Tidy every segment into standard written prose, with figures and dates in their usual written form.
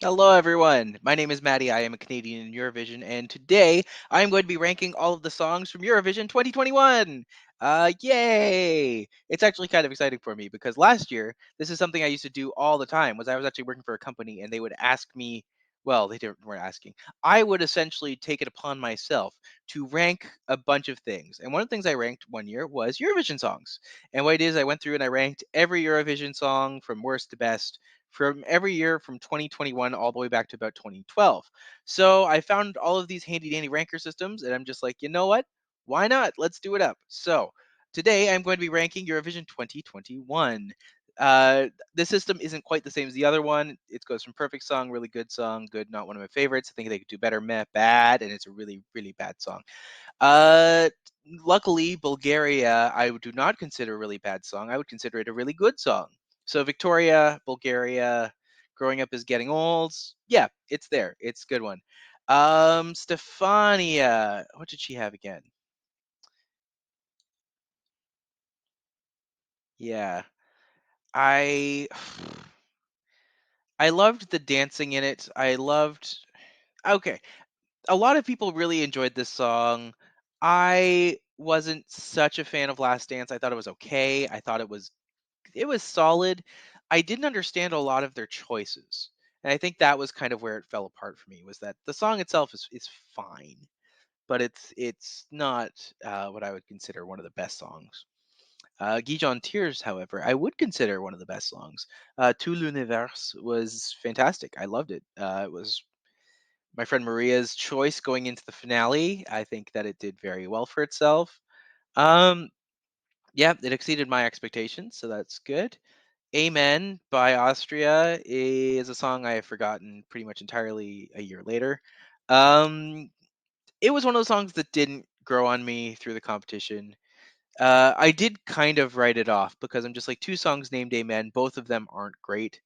Hello, everyone. My name is Maddie. I am a Canadian in Eurovision, and today I'm going to be ranking all of the songs from Eurovision 2021. Yay! It's actually kind of exciting for me because last year this is something I used to do all the time. Was I was actually working for a company, and they would ask me. Well, they didn't weren't asking. I would essentially take it upon myself to rank a bunch of things. And one of the things I ranked one year was Eurovision songs. And what it is, I went through and I ranked every Eurovision song from worst to best from every year from 2021 all the way back to about 2012. So I found all of these handy dandy ranker systems, and I'm just like, you know what? Why not? Let's do it up. So today I'm going to be ranking Eurovision 2021. This system isn't quite the same as the other one. It goes from perfect song, really good song, good, not one of my favorites. I think they could do better, meh, bad, and it's a really, really bad song. Uh, Luckily, Bulgaria, I do not consider a really bad song. I would consider it a really good song. So Victoria, Bulgaria, growing up is getting old. Yeah, it's there. It's a good one. Stefania, what did she have again? Yeah, I I loved the dancing in it. I loved. Okay, a lot of people really enjoyed this song. I wasn't such a fan of Last Dance. I thought it was okay. I thought it was solid. I didn't understand a lot of their choices. And I think that was kind of where it fell apart for me was that the song itself is fine, but it's not what I would consider one of the best songs. Gijon Tears, however, I would consider one of the best songs. Tout l'univers was fantastic. I loved it. It was my friend Maria's choice going into the finale. I think that it did very well for itself. Um, yeah, it exceeded my expectations, so that's good. Amen by Austria is a song I have forgotten pretty much entirely a year later. Um, it was one of those songs that didn't grow on me through the competition. I did kind of write it off because I'm just like two songs named Amen. Both of them aren't great.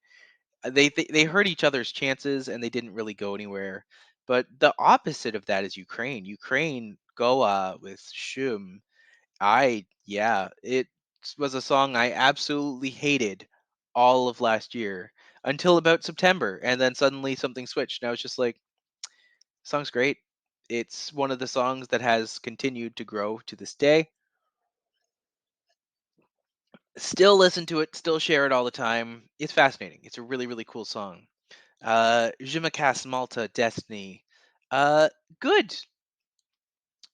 They hurt each other's chances and they didn't really go anywhere. But the opposite of that is Ukraine. Ukraine Goa with Shum. It was a song I absolutely hated all of last year until about September, and then suddenly something switched. And I was just like, song's great. It's one of the songs that has continued to grow to this day. Still listen to it, still share it all the time. It's fascinating. It's a really, really cool song. Je me casse Malta Destiny. Uh, Good.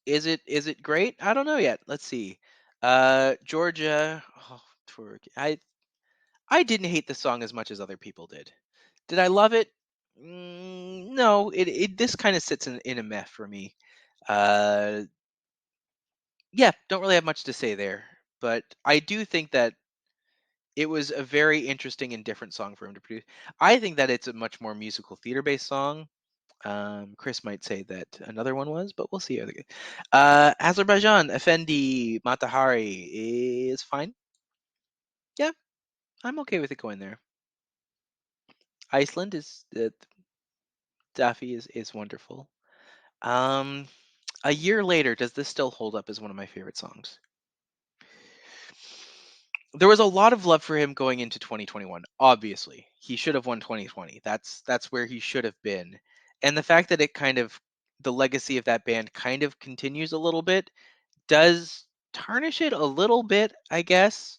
Is it great? I don't know yet. Let's see. Georgia. Oh, I didn't hate the song as much as other people did. Did I love it? No. It this kind of sits in a meh for me. Uh, yeah, don't really have much to say there, but I do think that it was a very interesting and different song for him to produce. I think that it's a much more musical theater based song. Chris might say that another one was, but we'll see. Azerbaijan, Effendi, Matahari is fine. Yeah, I'm okay with it going there. Iceland is Daffy is wonderful. Um, a year later, does this still hold up as one of my favorite songs? There was a lot of love for him going into 2021. Obviously, he should have won 2020. That's where he should have been. And the fact that it kind of the legacy of that band kind of continues a little bit does tarnish it a little bit, I guess.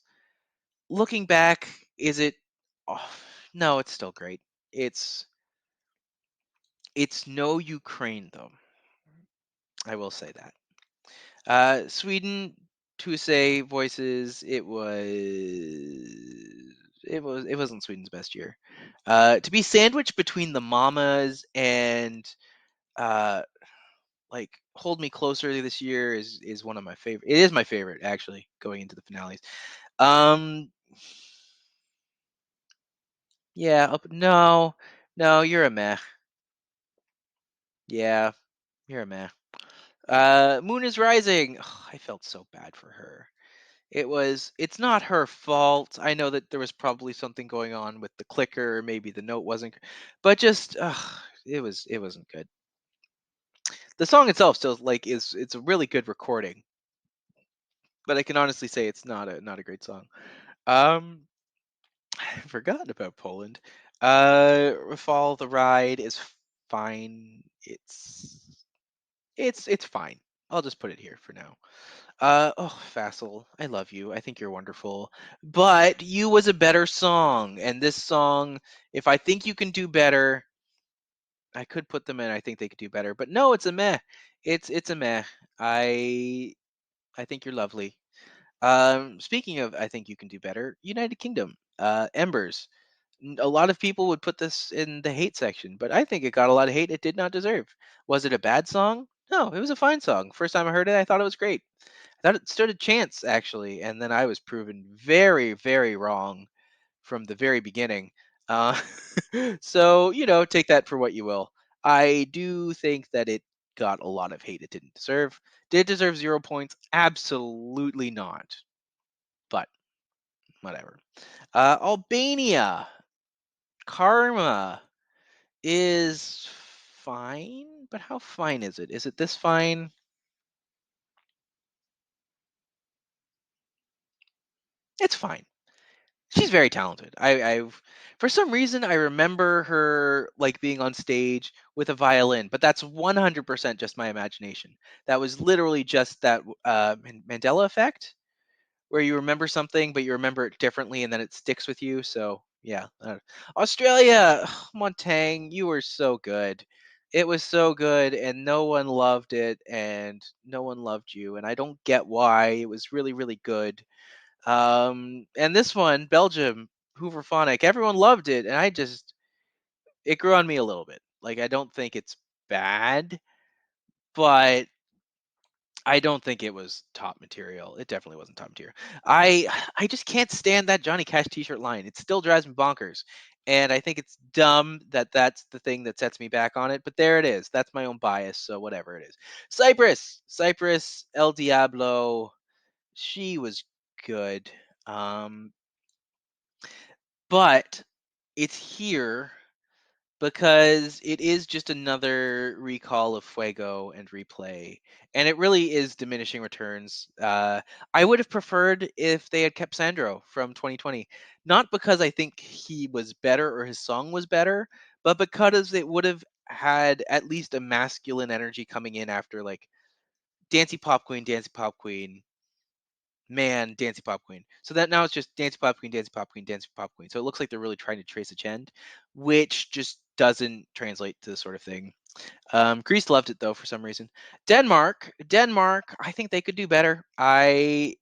Looking back, is it off? No, it's still great. It's it's no Ukraine though. I will say that. Sweden, Tuesday voices. It wasn't Sweden's best year. To be sandwiched between the Mamas and uh, like Hold Me Closer this year is one of my favorite. It is my favorite actually going into the finales. Um, yeah, no, no, you're a meh. Yeah, you're a meh. Moon is Rising. Ugh, I felt so bad for her. It's not her fault. I know that there was probably something going on with the clicker, or maybe the note wasn't, but just it wasn't good. The song itself still like is it's a really good recording, but I can honestly say it's not a great song. Um, I forgot about Poland. Fall the Ride is fine. It's fine. I'll just put it here for now. Oh, Fassel, I love you. I think you're wonderful. But You was a better song, and this song, if I think you can do better, I could put them in. I think they could do better, but no, it's a meh. It's a meh. I I think you're lovely. Speaking of, I think you can do better. United Kingdom, Embers. A lot of people would put this in the hate section, but I think it got a lot of hate it did not deserve. Was it a bad song? No, it was a fine song. First time I heard it, I thought it was great. I thought it stood a chance actually, and then I was proven very, very wrong from the very beginning. Uh, so take that for what you will. I do think that it got a lot of hate it didn't deserve. Did it deserve 0 points? Absolutely not. But whatever. Albania Karma is fine, but how fine is it? Is it this fine? It's fine. She's very talented. I've For some reason I remember her like being on stage with a violin, but that's 100% just my imagination. That was literally just that Mandela effect where you remember something but you remember it differently and then it sticks with you. So, yeah. Australia, Montang, you were so good. It was so good and no one loved it and no one loved you and I don't get why. It was really really good. And this one, Belgium, Hooverphonic, everyone loved it, and it grew on me a little bit. Like I don't think it's bad, but I don't think it was top material. It definitely wasn't top material. I I just can't stand that Johnny Cash T-shirt line. It still drives me bonkers, and I think it's dumb that that's the thing that sets me back on it. But there it is. That's my own bias. So whatever it is. Cyprus, El Diablo. She was good. Um, but it's here because it is just another recall of Fuego and replay, and it really is diminishing returns. I would have preferred if they had kept Sandro from 2020, not because I think he was better or his song was better, but because it would have had at least a masculine energy coming in after like Dancey Pop Queen, man, Dancey Pop Queen. So that now it's just Dancey Pop Queen, Dancey Pop Queen, Dancey Pop Queen. So it looks like they're really trying to trace a trend, which just doesn't translate to this sort of thing. Greece loved it though for some reason. Denmark, I think they could do better. I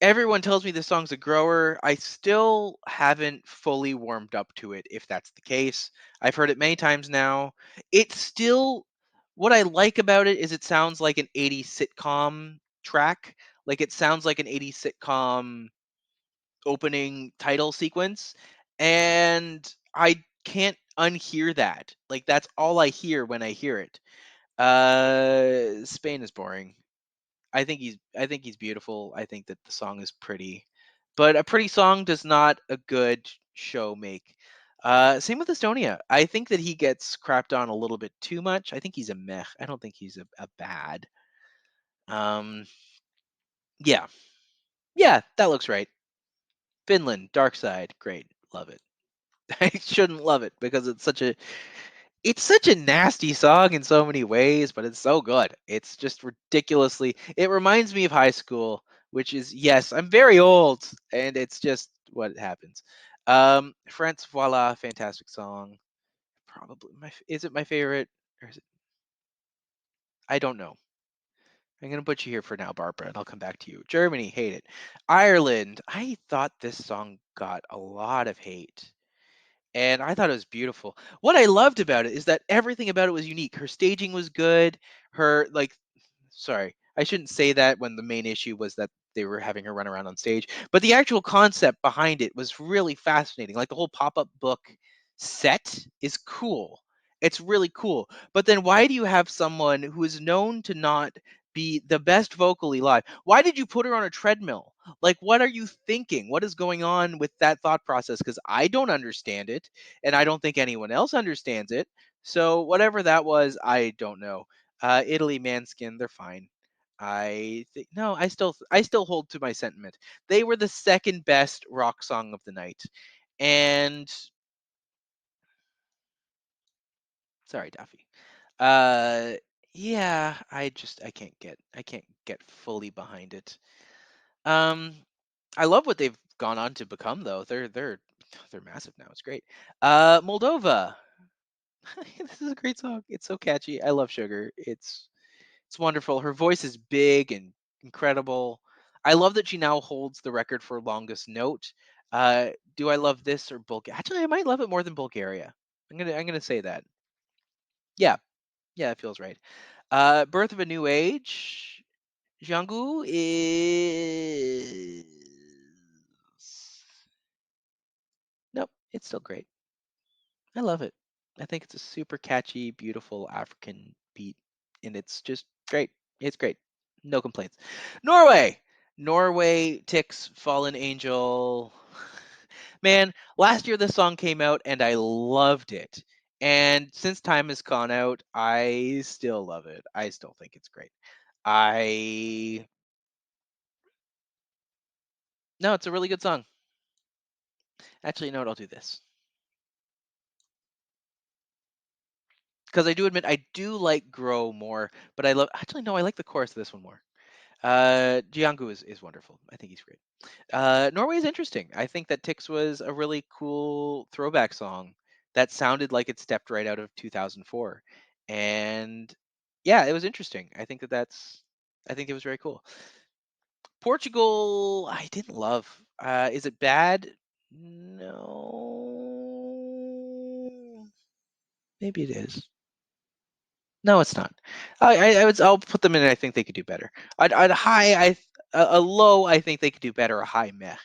Everyone tells me this song's a grower. I still haven't fully warmed up to it, if that's the case. I've heard it many times now. It's still What I like about it is it sounds like an 80s sitcom track. Like it sounds like an 80s sitcom opening title sequence. And I can't unhear that. Like that's all I hear when I hear it. Spain is boring. I think he's beautiful. I think that the song is pretty. But a pretty song does not a good show make. Same with Estonia. I think that he gets crapped on a little bit too much. I think he's a meh. I don't think he's a bad. Um yeah. Yeah, that looks right. Finland, Dark Side, great. Love it. I shouldn't love it because it's such a nasty song in so many ways, but it's so good. It's just ridiculously. It reminds me of high school, which is yes, I'm very old, and it's just what happens. France, voila, fantastic song. Probably is it my favorite, or is it? I don't know. I'm gonna put you here for now, Barbara, and I'll come back to you. Germany, hate it. Ireland, I thought this song got a lot of hate. And I thought it was beautiful. What I loved about it is that everything about it was unique. Her staging was good. Her like Sorry, I shouldn't say that when the main issue was that they were having her run around on stage, but the actual concept behind it was really fascinating. Like the whole pop-up book set is cool. It's really cool. But then why do you have someone who is known to not be the best vocally live? Why did you put her on a treadmill? Like what are you thinking? What is going on with that thought process? Because I don't understand it, and I don't think anyone else understands it. So whatever that was, I don't know. Italy, Manskin, they're fine. I think no, I still hold to my sentiment. They were the second best rock song of the night, and Sorry, Duffy. Uh, yeah, I can't get fully behind it. Um, I love what they've gone on to become, though. They're massive now. It's great. Moldova. This is a great song. It's so catchy. I love Sugar. It's wonderful. Her voice is big and incredible. I love that she now holds the record for longest note. Do I love this or Bulgaria? Actually, I might love it more than Bulgaria. I'm gonna say that. Yeah, yeah, it feels right. Birth of a New Age. Jianggu is nope. It's still great. I love it. I think it's a super catchy, beautiful African beat, and it's just great. It's great. No complaints. Norway. Norway Ticks Fallen Angel. Man, last year this song came out and I loved it. And since time has gone out, I still love it. I still think it's great. I No, it's a really good song. Actually, you know what? I'll do this. Because I do admit I do like Grow more, but I love actually no, I like the chorus of this one more. Jiangu is wonderful. I think he's great. Norway is interesting. I think that Tix was a really cool throwback song that sounded like it stepped right out of 2004, and yeah, it was interesting. I think it was very cool. Portugal, I didn't love. Is it bad? No, maybe it is. No, it's not. I'll put them in. I think they could do better. I'd high. A low. I think they could do better. A high meh,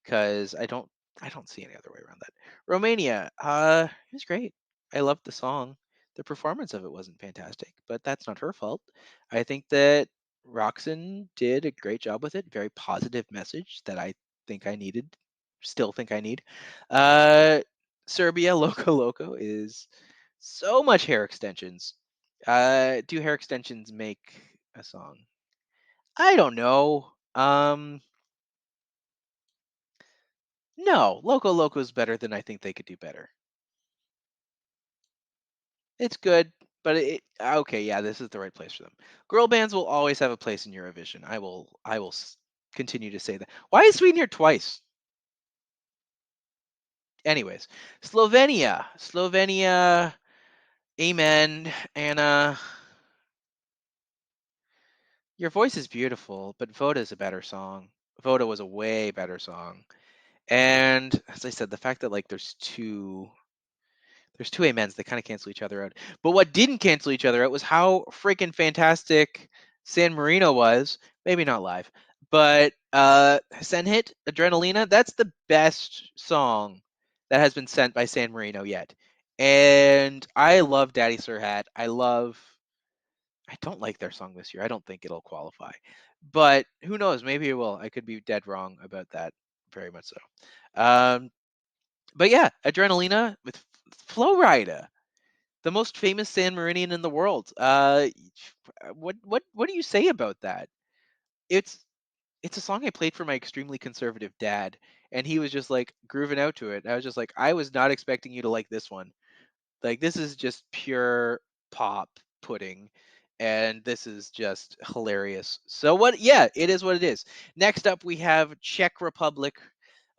because I don't see any other way around that. Romania. It was great. I loved the song. The performance of it wasn't fantastic, but that's not her fault. I think that Roxanne did a great job with it. Very positive message that I think I needed. Still think I need. Uh, Serbia. Loco Loco is so much hair extensions. Do hair extensions make a song? I don't know. No, Loco Loco is better than I think they could do better. It's good, but okay, yeah, this is the right place for them. Girl bands will always have a place in Eurovision. I will continue to say that. Why is Sweden here twice? Anyways, Slovenia, Slovenia, amen. Anna, your voice is beautiful, but Voda is a better song. Voda was a way better song. And as I said, the fact that like there's two amens that kind of cancel each other out. But what didn't cancel each other out was how freaking fantastic San Marino was. Maybe not live, but Sen Hit Adrenalina. That's the best song that has been sent by San Marino yet. And I love Daddy Sir Hat. I don't like their song this year. I don't think it'll qualify. But who knows? Maybe it will. I could be dead wrong about that. Very much so. But yeah, Adrenalina with Flow Rida, the most famous San Marinian in the world. What do you say about that? It's it's a song I played for my extremely conservative dad, and he was just like grooving out to it. I was just like, I was not expecting you to like this one. Like this is just pure pop pudding, and this is just hilarious. So what? Yeah, it is what it is. Next up, we have Czech Republic.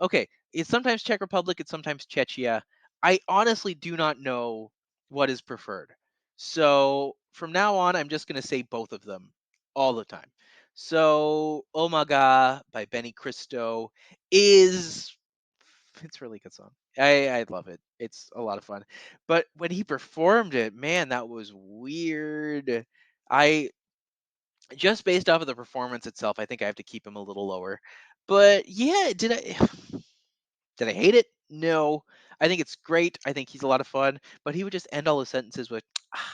Okay, it's sometimes Czech Republic, it's sometimes Czechia. I honestly do not know what is preferred. So from now on, I'm just gonna say both of them all the time. So Omaga by Benny Cristo is it's a really good song. I love it. It's a lot of fun. But when he performed it, man, that was weird. I just based off of the performance itself, I think I have to keep him a little lower. But yeah, did I hate it? No. I think it's great. I think he's a lot of fun. But he would just end all his sentences with ah,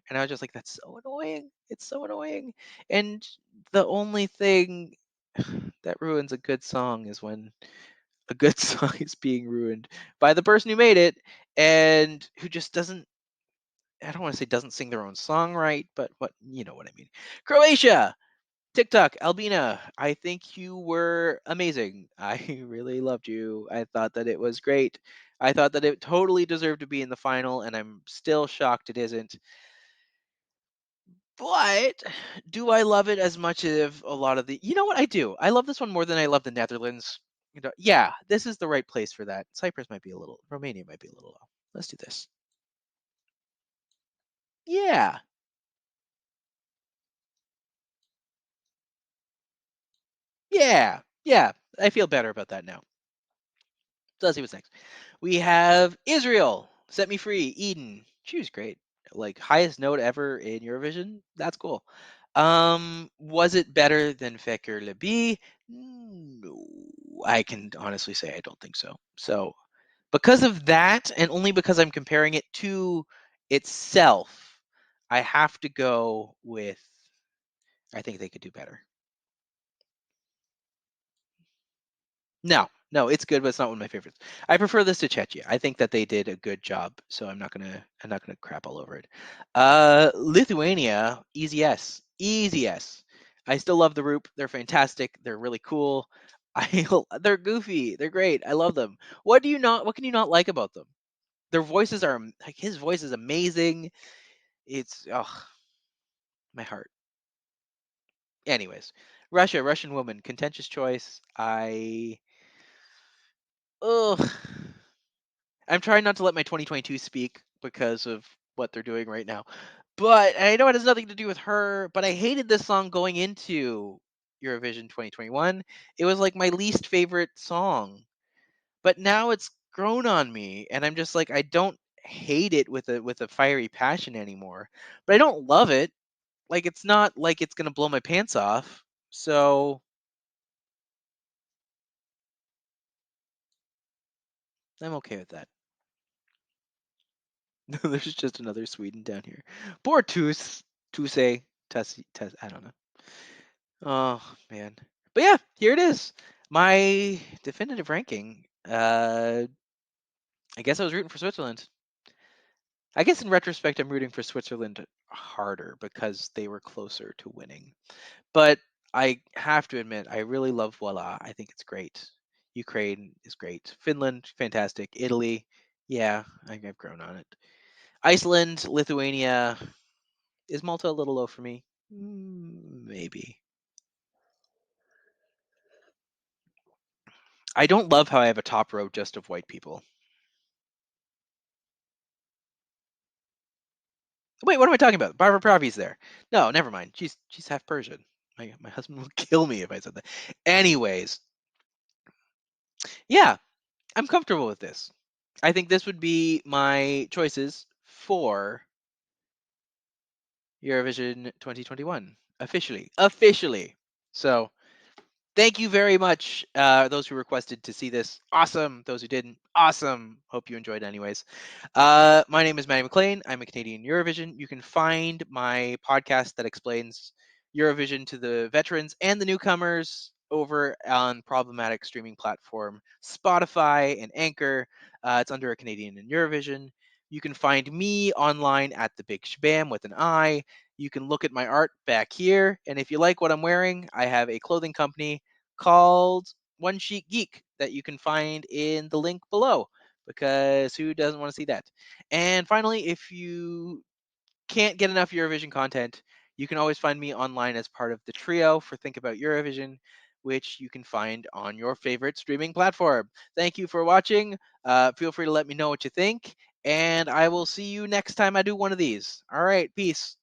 and I was just like, that's so annoying. It's so annoying. And the only thing that ruins a good song is when a good song is being ruined by the person who made it and who just doesn't I don't want to say doesn't sing their own song right, but what you know what I mean. Croatia, TikTok, Albina, I think you were amazing. I really loved you. I thought that it was great. I thought that it totally deserved to be in the final, and I'm still shocked it isn't. But do I love it as much as a lot of the? You know what I do? I love this one more than I love the Netherlands. Yeah, this is the right place for that. Cyprus might be a little, Romania might be a little low. Let's do this. Yeah, yeah. I feel better about that now. So let's see what's next. We have Israel, Set Me Free, Eden. She was great. Like highest note ever in Eurovision. That's cool. Was it better than Fekker Lebi? No. I can honestly say I don't think so. So because of that, and only because I'm comparing it to itself, I have to go with I think they could do better. No, it's good, but it's not one of my favorites. I prefer this to Czechia. I think that they did a good job, so I'm not gonna crap all over it. Lithuania, easy S, easy S. I still love the Roop. They're fantastic. They're really cool. They're goofy. They're great. I love them. What can you not like about them? Their voices are like his voice is amazing. It's my heart. Anyways, Russian woman, contentious choice. Ugh. I'm trying not to let my 2022 speak because of what they're doing right now. But I know it has nothing to do with her, but I hated this song going into Eurovision 2021. It was like my least favorite song. But now it's grown on me and I'm just like I don't hate it with a fiery passion anymore. But I don't love it. Like it's not like it's going to blow my pants off. So I'm okay with that. There's just another Sweden down here. Poor Tuse, I don't know. Oh man, but yeah, here it is. My definitive ranking. I guess I was rooting for Switzerland. I guess in retrospect, I'm rooting for Switzerland harder because they were closer to winning. But I have to admit, I really love Voila. I think it's great. Ukraine is great. Finland, fantastic. Italy, yeah, I've grown on it. Iceland, Lithuania. Is Malta a little low for me? Maybe. I don't love how I have a top row just of white people. Wait, what am I talking about? Barbara Pravi's there. No, never mind. She's half Persian. My husband will kill me if I said that. Anyways, yeah, I'm comfortable with this. I think this would be my choices for Eurovision 2021 officially. Officially. So thank you very much, those who requested to see this. Awesome. Those who didn't, awesome. Hope you enjoyed, anyways. My name is Matti McLean. I'm a Canadian Eurovision. You can find my podcast that explains Eurovision to the veterans and the newcomers over on problematic streaming platform Spotify and Anchor. It's under a Canadian in Eurovision. You can find me online at the Big Shabam with an I. You can look at my art back here. And if you like what I'm wearing, I have a clothing company called One Sheet Geek that you can find in the link below because who doesn't want to see that? And finally, if you can't get enough Eurovision content, you can always find me online as part of the trio for Think About Eurovision, which you can find on your favorite streaming platform. Thank you for watching. Feel free to let me know what you think, and I will see you next time I do one of these. All right, peace.